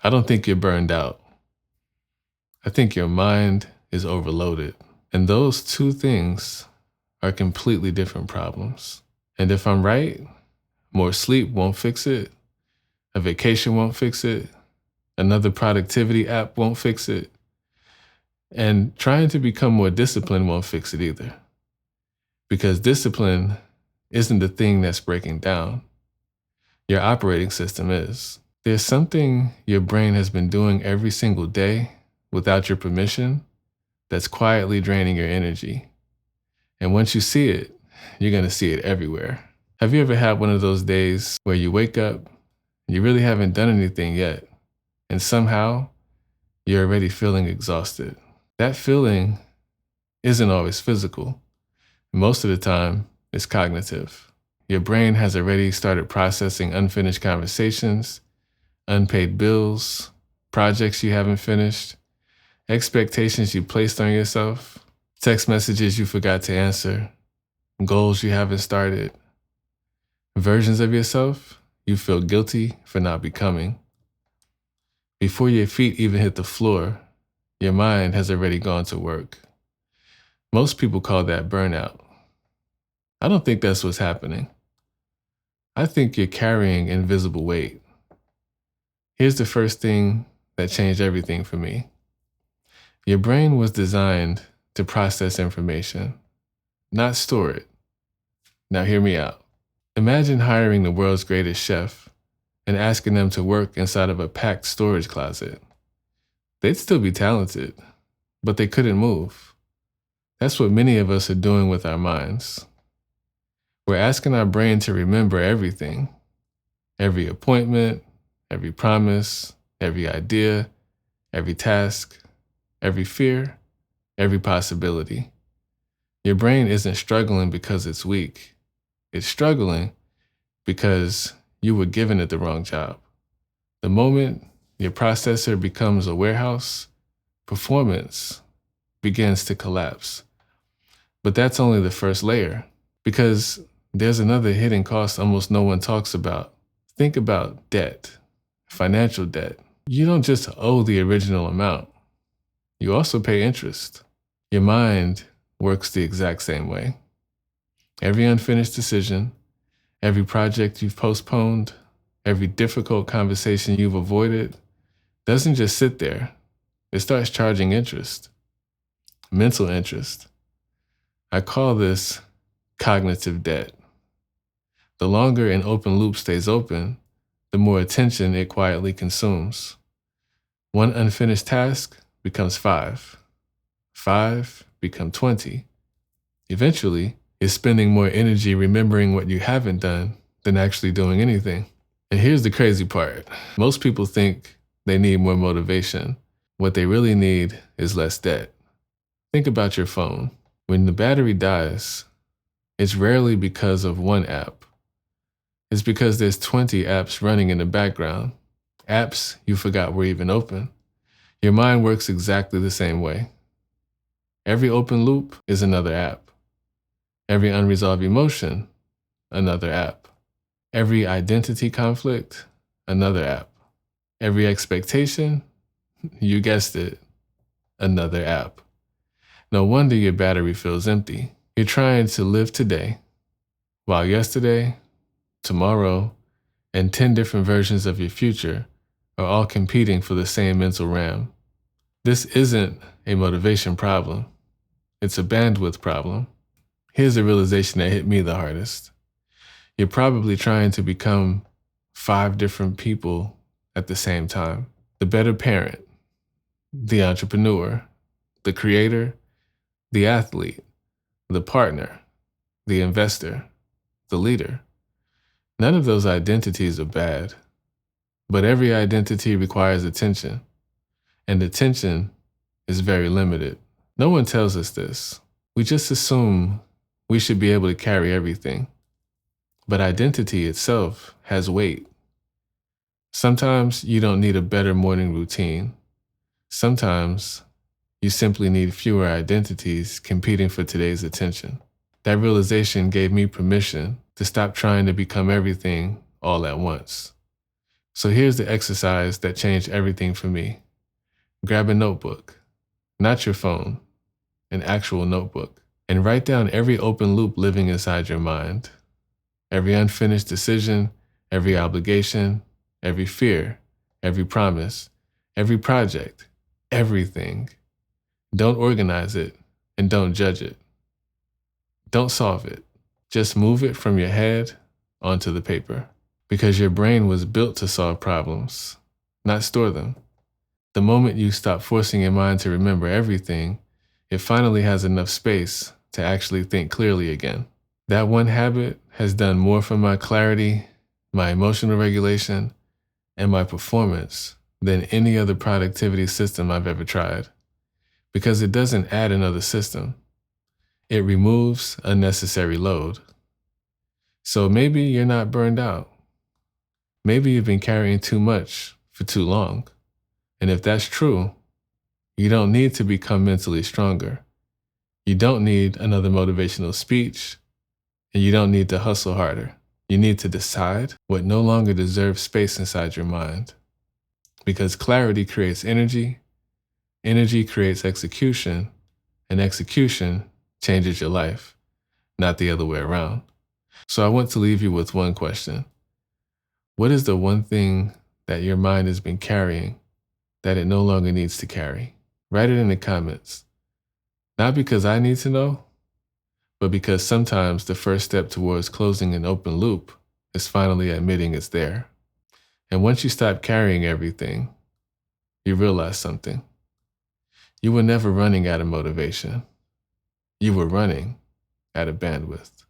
I don't think you're burned out. I think your mind is overloaded. And those two things are completely different problems. And if I'm right, more sleep won't fix it. A vacation won't fix it. Another productivity app won't fix it. And trying to become more disciplined won't fix it either. Because discipline isn't the thing that's breaking down. Your operating system is. There's something your brain has been doing every single day without your permission that's quietly draining your energy. And once you see it, you're going to see it everywhere. Have you ever had one of those days where you wake up, you really haven't done anything yet, and somehow you're already feeling exhausted? That feeling isn't always physical. Most of the time, it's cognitive. Your brain has already started processing unfinished conversations, unpaid bills, projects you haven't finished, expectations you placed on yourself, text messages you forgot to answer, goals you haven't started, versions of yourself you feel guilty for not becoming. Before your feet even hit the floor, your mind has already gone to work. Most people call that burnout. I don't think that's what's happening. I think you're carrying invisible weight. Here's the first thing that changed everything for me. Your brain was designed to process information, not store it. Now hear me out. Imagine hiring the world's greatest chef and asking them to work inside of a packed storage closet. They'd still be talented, but they couldn't move. That's what many of us are doing with our minds. We're asking our brain to remember everything, every appointment, every promise, every idea, every task, every fear, every possibility. Your brain isn't struggling because it's weak. It's struggling because you were given it the wrong job. The moment your processor becomes a warehouse, performance begins to collapse. But that's only the first layer, because there's another hidden cost almost no one talks about. Think about debt, financial debt. You don't just owe the original amount. You also pay interest. Your mind works the exact same way. Every unfinished decision, every project you've postponed, every difficult conversation you've avoided doesn't just sit there. It starts charging interest, mental interest. I call this cognitive debt. The longer an open loop stays open, the more attention it quietly consumes. One unfinished task becomes 5. 5 become 20. Eventually, you're spending more energy remembering what you haven't done than actually doing anything. And here's the crazy part. Most people think they need more motivation. What they really need is less debt. Think about your phone. When the battery dies, it's rarely because of one app. It's because there's 20 apps running in the background, apps you forgot were even open. Your mind works exactly the same way. Every open loop is another app. Every unresolved emotion, another app. Every identity conflict, another app. Every expectation, you guessed it, another app. No wonder your battery feels empty. You're trying to live today, while yesterday, tomorrow, and 10 different versions of your future are all competing for the same mental RAM. This isn't a motivation problem. It's a bandwidth problem. Here's a realization that hit me the hardest. You're probably trying to become 5 different people at the same time. The better parent, the entrepreneur, the creator, the athlete, the partner, the investor, the leader. None of those identities are bad, but every identity requires attention, and attention is very limited. No one tells us this. We just assume we should be able to carry everything. But identity itself has weight. Sometimes you don't need a better morning routine. Sometimes you simply need fewer identities competing for today's attention. That realization gave me permission to stop trying to become everything all at once. So here's the exercise that changed everything for me. Grab a notebook, not your phone, an actual notebook, and write down every open loop living inside your mind. Every unfinished decision, every obligation, every fear, every promise, every project, everything. Don't organize it and don't judge it. Don't solve it. Just move it from your head onto the paper. Because your brain was built to solve problems, not store them. The moment you stop forcing your mind to remember everything, it finally has enough space to actually think clearly again. That one habit has done more for my clarity, my emotional regulation, and my performance than any other productivity system I've ever tried. Because it doesn't add another system. It removes unnecessary load. So maybe you're not burned out. Maybe you've been carrying too much for too long. And if that's true, you don't need to become mentally stronger. You don't need another motivational speech, and you don't need to hustle harder. You need to decide what no longer deserves space inside your mind. Because clarity creates energy, energy creates execution, and execution changes your life, not the other way around. So I want to leave you with one question. What is the one thing that your mind has been carrying that it no longer needs to carry? Write it in the comments. Not because I need to know, but because sometimes the first step towards closing an open loop is finally admitting it's there. And once you stop carrying everything, you realize something. You were never running out of motivation. You were running out of bandwidth.